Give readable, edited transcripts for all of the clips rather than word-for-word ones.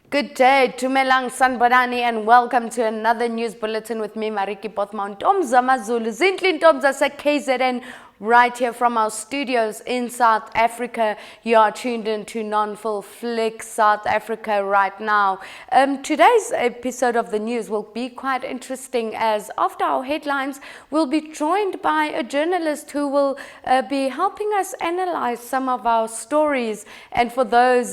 Good day, Tumelang Sanbonani, and welcome to another news bulletin with me, Marietjie Bothma. Ntomza Mazulu, Zindli Ntomza se KZN, right here from our studios in South Africa. You are tuned in to Non-Full Flick South Africa right now. Today's episode of the news will be quite interesting, as after our headlines, we'll be joined by a journalist who will be helping us analyze some of our stories. And for those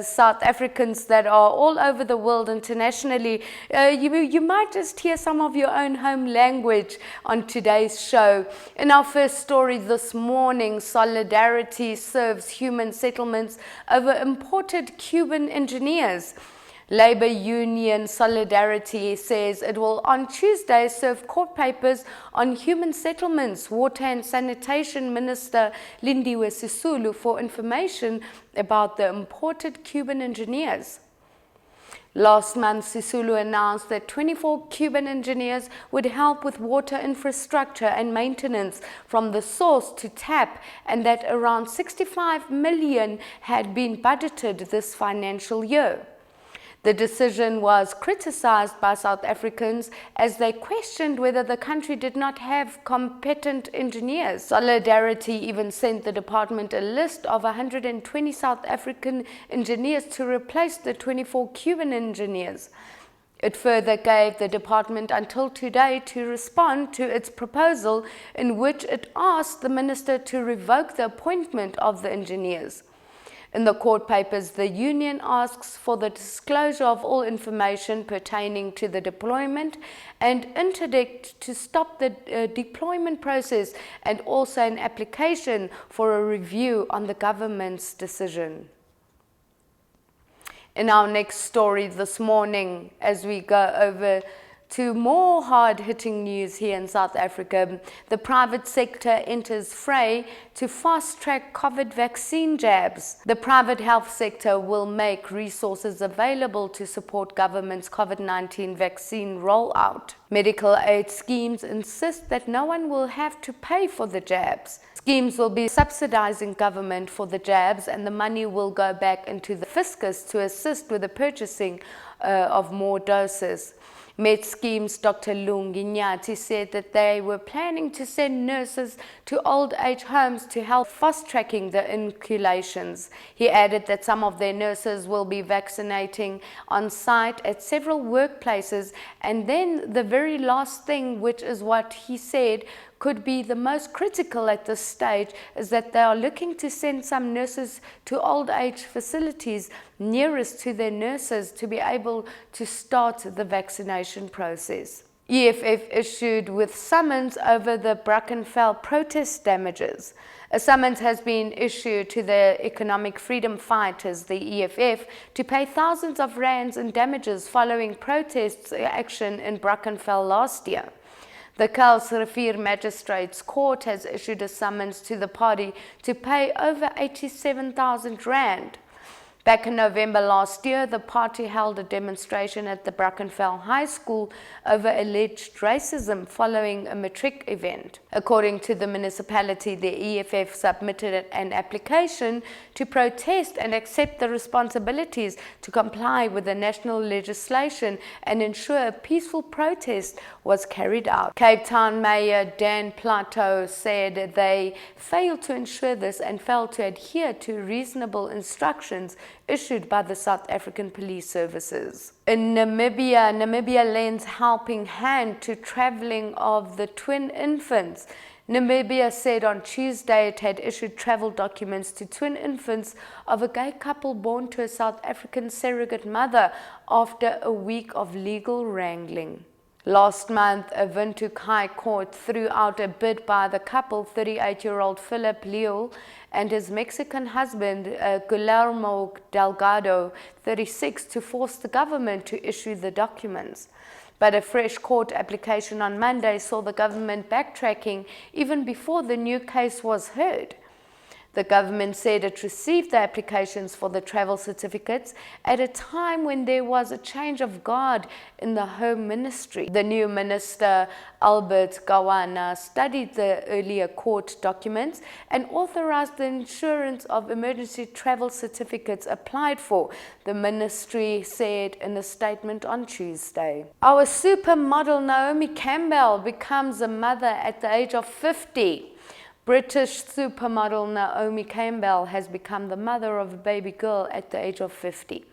South Africans that are all over the world internationally, you might just hear some of your own home language on today's show. In our first story this morning, solidarity serves human settlements over imported Cuban engineers. Labour Union Solidarity says it will on Tuesday serve court papers on human settlements. Water and Sanitation Minister Lindiwe Sisulu for information about the imported Cuban engineers. Last month, Sisulu announced that 24 Cuban engineers would help with water infrastructure and maintenance from the source to tap, and that around 65 million had been budgeted this financial year. The decision was criticized by South Africans as they questioned whether the country did not have competent engineers. Solidarity even sent the department a list of 120 South African engineers to replace the 24 Cuban engineers. It further gave the department until today to respond to its proposal, in which it asked the minister to revoke the appointment of the engineers. In the court papers, the union asks for the disclosure of all information pertaining to the deployment and interdict to stop the deployment process, and also an application for a review on the government's decision. In our next story this morning, as we go over to more hard-hitting news here in South Africa, the private sector enters fray to fast-track COVID vaccine jabs. The private health sector will make resources available to support government's COVID-19 vaccine rollout. Medical aid schemes insist that no one will have to pay for the jabs. Schemes will be subsidizing government for the jabs, and the money will go back into the fiscus to assist with the purchasing of more doses. Med Schemes Dr. Lungi Nyati said that they were planning to send nurses to old age homes to help fast-tracking the inoculations. He added that some of their nurses will be vaccinating on site at several workplaces, and then the very last thing, which is what he said could be the most critical at this stage, is that they are looking to send some nurses to old age facilities nearest to their nurses to be able to start the vaccination process. EFF issued with summons over the Brackenfell protest damages. A summons has been issued to the economic freedom fighters, the EFF, to pay thousands of rands in damages following protests action in Brackenfell last year. The Kuilsrivier Magistrates Court has issued a summons to the party to pay over 87,000 rand. Back in November last year, the party held a demonstration at the Brackenfell High School over alleged racism following a matric event. According to the municipality, the EFF submitted an application to protest and accept the responsibilities to comply with the national legislation and ensure a peaceful protest was carried out. Cape Town Mayor Dan Plato said they failed to ensure this and failed to adhere to reasonable instructions issued by the South African Police Services. In Namibia lends helping hand to travelling of the twin infants. Namibia said on Tuesday it had issued travel documents to twin infants of a gay couple born to a South African surrogate mother after a week of legal wrangling. Last month, a Windhoek High Court threw out a bid by the couple, 38-year-old Philip Leal and his Mexican husband, Guillermo Delgado, 36, to force the government to issue the documents. But a fresh court application on Monday saw the government backtracking even before the new case was heard. The government said it received the applications for the travel certificates at a time when there was a change of guard in the Home Ministry. The new minister, Albert Gawana, studied the earlier court documents and authorized the insurance of emergency travel certificates applied for, the ministry said in a statement on Tuesday. Our supermodel Naomi Campbell becomes a mother at the age of 50. British supermodel Naomi Campbell has become the mother of a baby girl at the age of 50.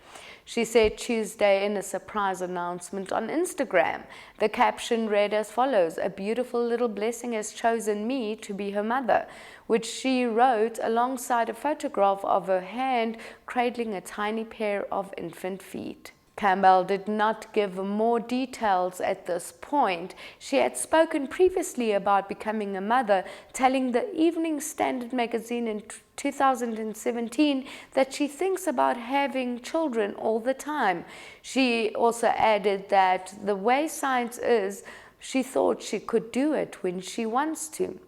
She said Tuesday in a surprise announcement on Instagram. The caption read as follows: "A beautiful little blessing has chosen me to be her mother," which she wrote alongside a photograph of her hand cradling a tiny pair of infant feet. Campbell did not give more details at this point. She had spoken previously about becoming a mother, telling the Evening Standard magazine in 2017 that she thinks about having children all the time. She also added that the way science is, she thought she could do it when she wants to.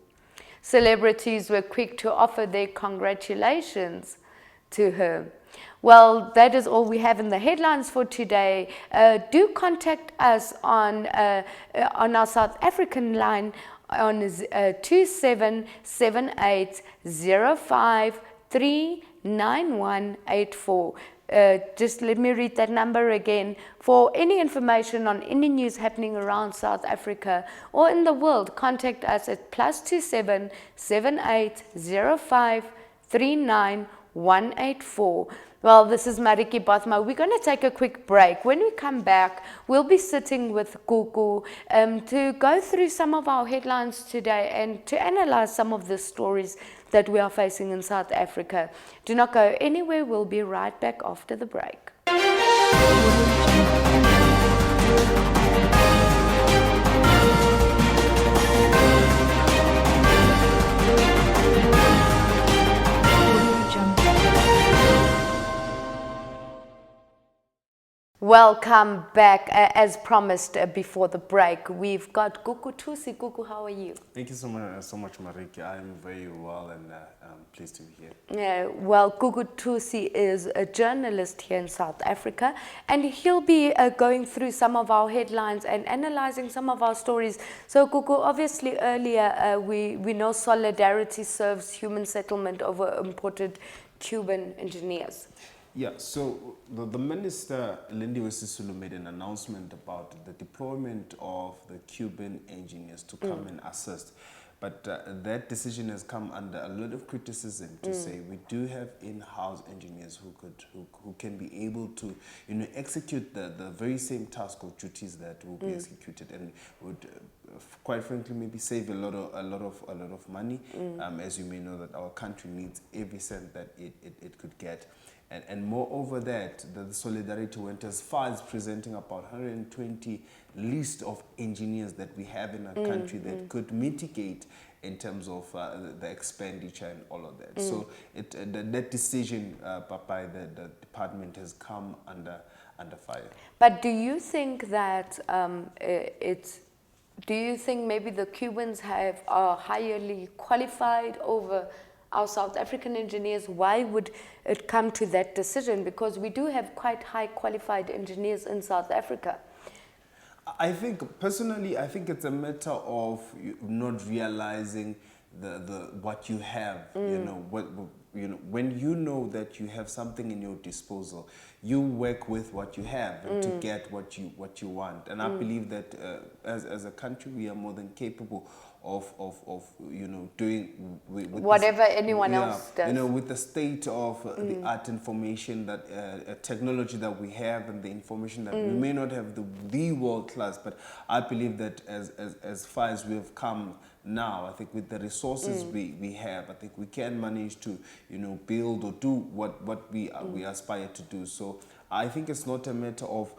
Celebrities were quick to offer their congratulations to her. Well, that is all we have in the headlines for today. Do contact us on our South African line on 277805399184. Just let me read that number again. For any information on any news happening around South Africa or in the world, contact us at +27 7805399184. Well, this is Marietjie Bothma. We're going to take a quick break. When we come back, we'll be sitting with Gugu to go through some of our headlines today and to analyze some of the stories that we are facing in South Africa. Do not go anywhere. We'll be right back after the break. Welcome back. As promised before the break, we've got Gugu Thusi. Gugu, how are you? Thank you so much, Marietjie. I'm very well and I'm pleased to be here. Yeah, well, Gugu Thusi is a journalist here in South Africa, and he'll be going through some of our headlines and analyzing some of our stories. So, Gugu, obviously earlier we know Solidarity serves human settlement over imported Cuban engineers. Yeah, so the Minister, Lindiwe Sisulu, made an announcement about the deployment of the Cuban engineers to come and assist. But that decision has come under a lot of criticism to say we do have in-house engineers who can be able to execute the very same task or duties that will be executed and would quite frankly maybe save a lot of money. As you may know, that our country needs every cent that it could get. And moreover that, the Solidarity went as far as presenting about 120 list of engineers that we have in our country that could mitigate in terms of the expenditure and all of that. So that decision by the department has come under fire. But do you think that do you think maybe the Cubans are highly qualified over our South African engineers? Why would it come to that decision? Because we do have quite high qualified engineers in South Africa. I think, personally, it's a matter of not realizing what you have. When you know that you have something in your disposal, you work with what you have to get what you want. And I believe that as a country, we are more than capable of doing with whatever anyone else does. With the state of the art information that technology that we have and the information that we may not have the world class, but I believe that as far as we have come now, I think with the resources we have, I think we can manage to build or do what we aspire to do. So I think it's not a matter of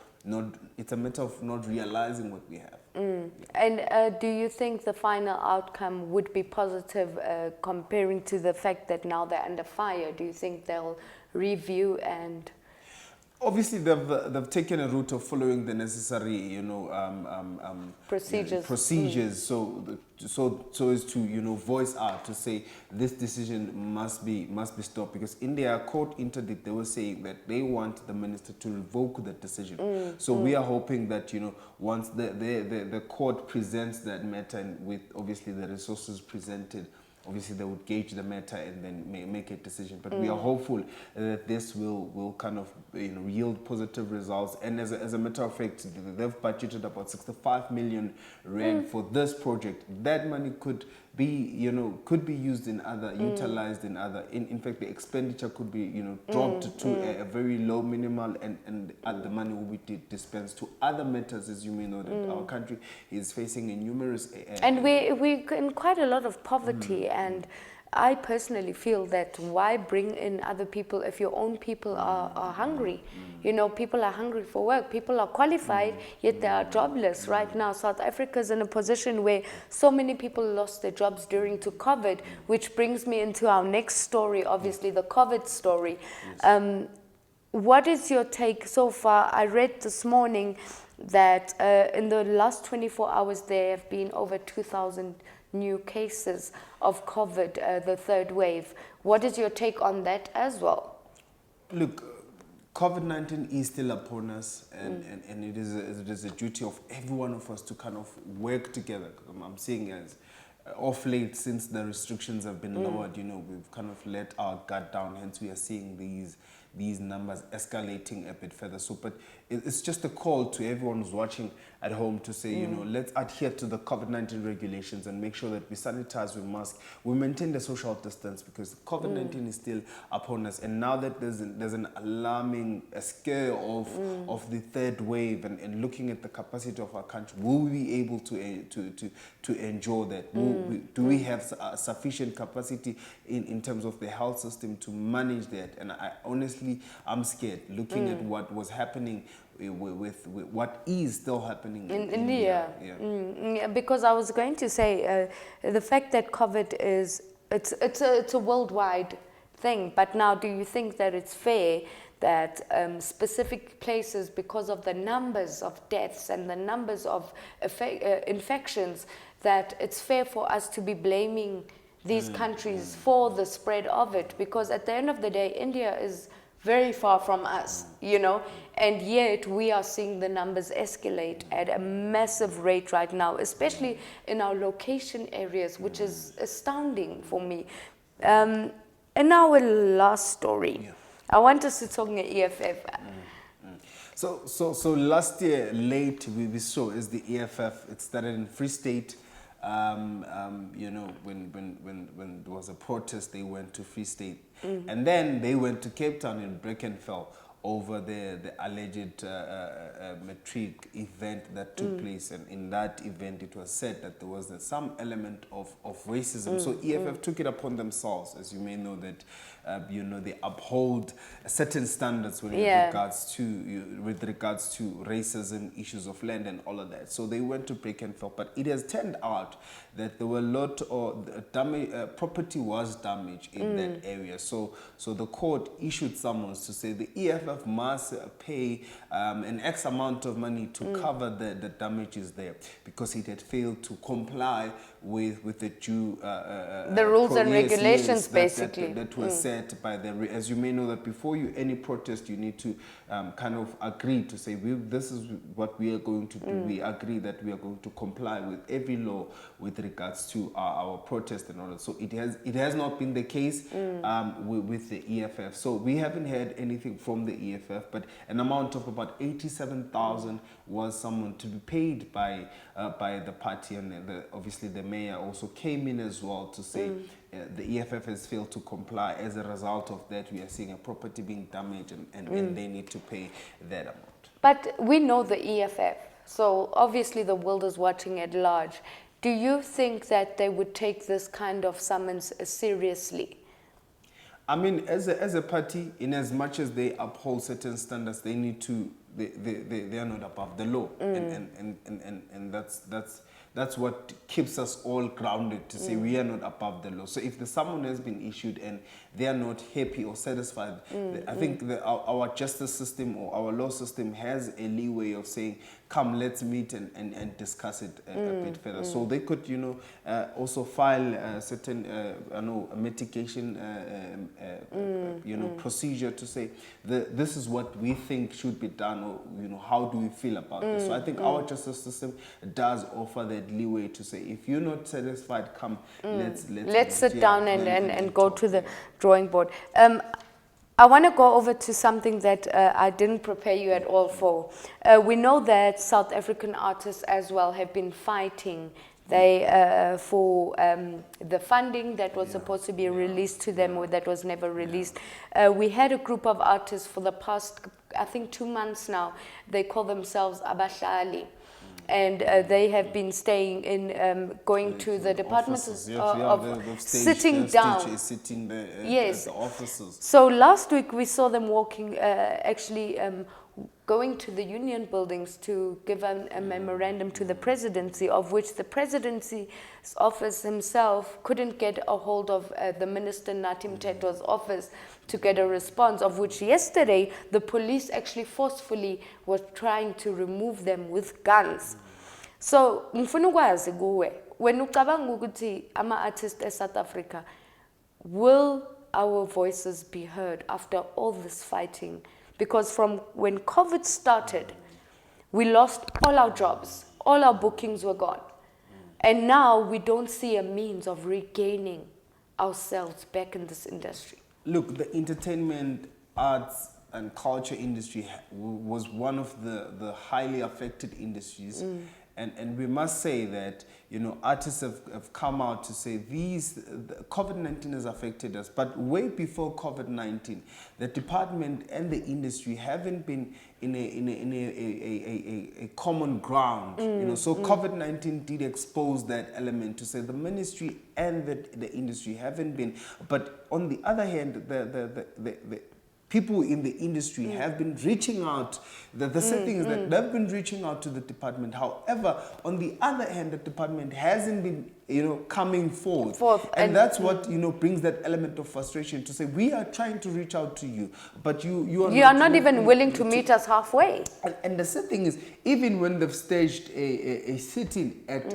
it's a matter of not realizing what we have. And do you think the final outcome would be positive comparing to the fact that now they're under fire? Do you think they'll review and... Obviously, they've taken a route of following the necessary, Procedures. So as to voice out to say this decision must be stopped, because in their court interdict they were saying that they want the minister to revoke that decision. So we are hoping that once the court presents that matter, and with obviously the resources presented, obviously they would gauge the matter and then make a decision. But we are hopeful that this will kind of yield positive results. And as a matter of fact, they've budgeted about 65 million rand for this project. That money could be used in other, utilized in other. In fact, the expenditure could be dropped to a very low minimal, and the money will be dispensed to other matters. As you may know, that our country is facing a numerous and we're in quite a lot of poverty, and I personally feel that why bring in other people if your own people are hungry? People are hungry for work. People are qualified, yet they are jobless. Right now, South Africa is in a position where so many people lost their jobs during to COVID, which brings me into our next story, obviously the COVID story. What is your take so far? I read this morning that in the last 24 hours there have been over 2,000 new cases of COVID, the third wave. What is your take on that as well? Look, COVID-19 is still upon us, and it is a duty of every one of us to kind of work together. I'm seeing as of late, since the restrictions have been lowered, we've kind of let our guard down, hence we are seeing these numbers escalating a bit further. So, but it's just a call to everyone who's watching at home to say, let's adhere to the COVID-19 regulations and make sure that we sanitize, we mask, we maintain the social distance, because COVID-19 is still upon us. And now that there's an alarming scare of the third wave, and looking at the capacity of our country, will we be able to endure that? Do we have sufficient capacity in terms of the health system to manage that? And I honestly, I'm scared looking at what was happening with what is still happening in India. Yeah, because I was going to say the fact that COVID it's a worldwide thing, but now do you think that it's fair that specific places, because of the numbers of deaths and the numbers of infections, that it's fair for us to be blaming these countries for the spread of it? Because at the end of the day, India is very far from us, and yet we are seeing the numbers escalate at a massive rate right now, especially in our location areas, which is astounding for me. And now a last story. I want us to talk about EFF. So last year, late, we saw as the EFF, it started in Free State. When there was a protest, they went to Free State. And then they went to Cape Town in Brackenfell over the alleged matric event that took place. And in that event, it was said that there was some element of racism. So EFF took it upon themselves, as you may know, that they uphold certain standards with regards to racism, issues of land, and all of that. So they went to Brackenfell, but it has turned out that there were a lot of damage, property was damaged in that area. So the court issued summons to say the EFF must pay an X amount of money to cover the damages there, because it had failed to comply with the due the rules and regulations, basically. That was set by as you may know, that before any protest, you need to kind of agree to say, this is what we are going to do. We agree that we are going to comply with every law with regards to our protest and all that. So it has not been the case with the EFF. So we haven't heard anything from the EFF, but an amount of about 87,000 was someone to be paid by the party, and obviously the mayor also came in as well to say the EFF has failed to comply. As a result of that, we are seeing a property being damaged, and they need to pay that amount. But we know the EFF, so obviously the world is watching at large. Do you think that they would take this kind of summons seriously? I mean, as a party, in as much as they uphold certain standards, they are not above the law, and that's what keeps us all grounded to say we are not above the law. So if the summons has been issued and they are not happy or satisfied, I think our justice system or our law system has a leeway of saying, come, let's meet and discuss it a bit further. So they could, also file certain, mitigation, procedure to say, this is what we think should be done, or, how do we feel about this? So I think our justice system does offer that leeway to say, if you're not satisfied, come, let's sit down and go to the drawing board. I want to go over to something that I didn't prepare you at all for. We know that South African artists as well have been fighting for the funding that was supposed to be released to them, or that was never released. We had a group of artists for the past, I think, 2 months now. They call themselves Abahlali. And they have been staying in, going to the departments sitting down. Sitting there at the offices. So last week we saw them walking, going to the union buildings to give a memorandum to the presidency, of which the presidency's office himself couldn't get a hold of the minister Natim Teto's office to get a response, of which yesterday the police actually forcefully were trying to remove them with guns. So ngifuna ukwazi kuwe, wena ucabanga ukuthi ama-artists e-South Africa, will our voices be heard after all this fighting? Because from when COVID started, we lost all our jobs, all our bookings were gone. And now we don't see a means of regaining ourselves back in this industry. Look, the entertainment, arts and culture industry was one of the highly affected industries. And we must say that, artists have come out to say COVID-19 has affected us. But way before COVID-19, the department and the industry haven't been in a common ground. So COVID-19 did expose that element to say the ministry and the industry haven't been. But on the other hand, the people in the industry have been reaching out. The sad thing is that they've been reaching out to the department. However, on the other hand, the department hasn't been, coming forth. And that's what, brings that element of frustration to say, we are trying to reach out to you, but you are not even willing to meet us halfway. And the sad thing is, even when they've staged a sit-in at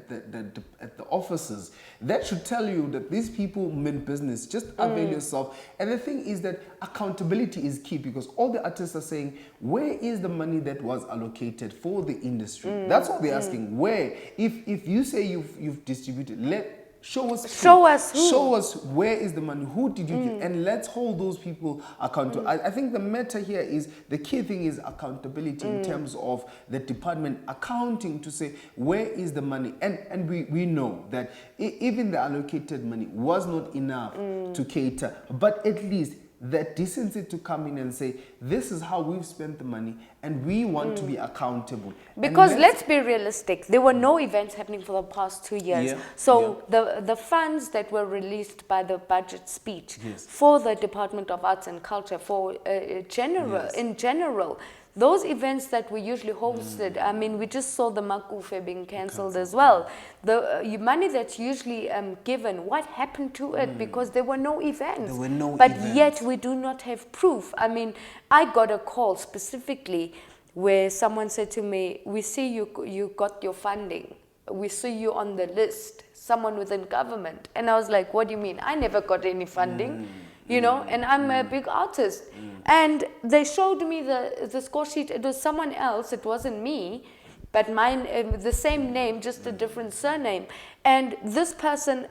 the offices, that should tell you that these people mean business. Just avail yourself. And the thing is that accountability is key, because all the artists are saying, where is the money that was allocated for the industry? That's what they're asking. Where? If you say you've distributed, show us where is the money, who did you give, and let's hold those people accountable. I think the matter here is, the key thing is accountability in terms of the department accounting to say, where is the money? And we know that even the allocated money was not enough to cater, but at least that decency to come in and say, this is how we've spent the money and we want to be accountable. Because let's be realistic, there were no events happening for the past 2 years. So the funds that were released by the budget speech for the Department of Arts and Culture, for in general, those events that we usually hosted, I mean, we just saw the Makufe being cancelled as well. The money that's usually given, what happened to it? Because there were no events. But yet we do not have proof. I mean, I got a call specifically where someone said to me, we see you got your funding. We see you on the list, someone within government. And I was like, what do you mean? I never got any funding. And I'm a big artist. And they showed me the score sheet. It was someone else. It wasn't me, but mine, the same name, just a different surname. And this person,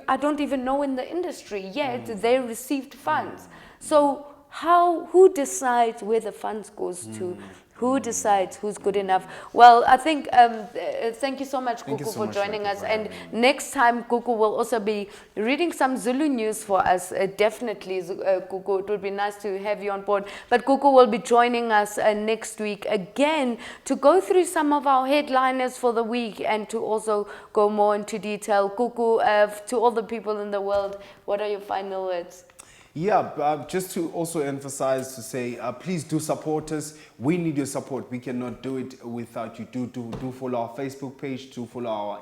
I don't even know in the industry yet, they received funds. So who decides where the funds goes to? Who decides who's good enough? Well, I think, thank you so much, Kuku, for joining us. And next time, Kuku will also be reading some Zulu news for us. Definitely, Kuku, it would be nice to have you on board. But Kuku will be joining us next week again to go through some of our headliners for the week and to also go more into detail. Kuku, to all the people in the world, what are your final words? Yeah, just to also emphasize to say, please do support us. We need your support. We cannot do it without you. Do follow our Facebook page, do follow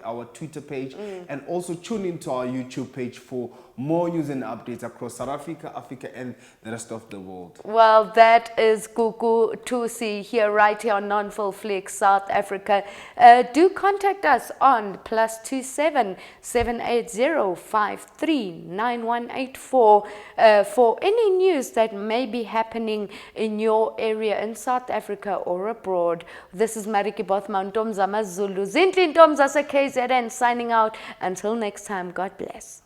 our Twitter page, and also tune into our YouTube page for more news and updates across South Africa, Africa, and the rest of the world. Well, that is Gugu Tusi here, right here on Non-Full Flex, South Africa. Do contact us on +27 780 53 9184 for any news that may be happening in your area in South Africa or abroad. This is Marietjie Bothma, Ntomza Mazulu, Zintli Ntomza KZN signing out. Until next time, God bless.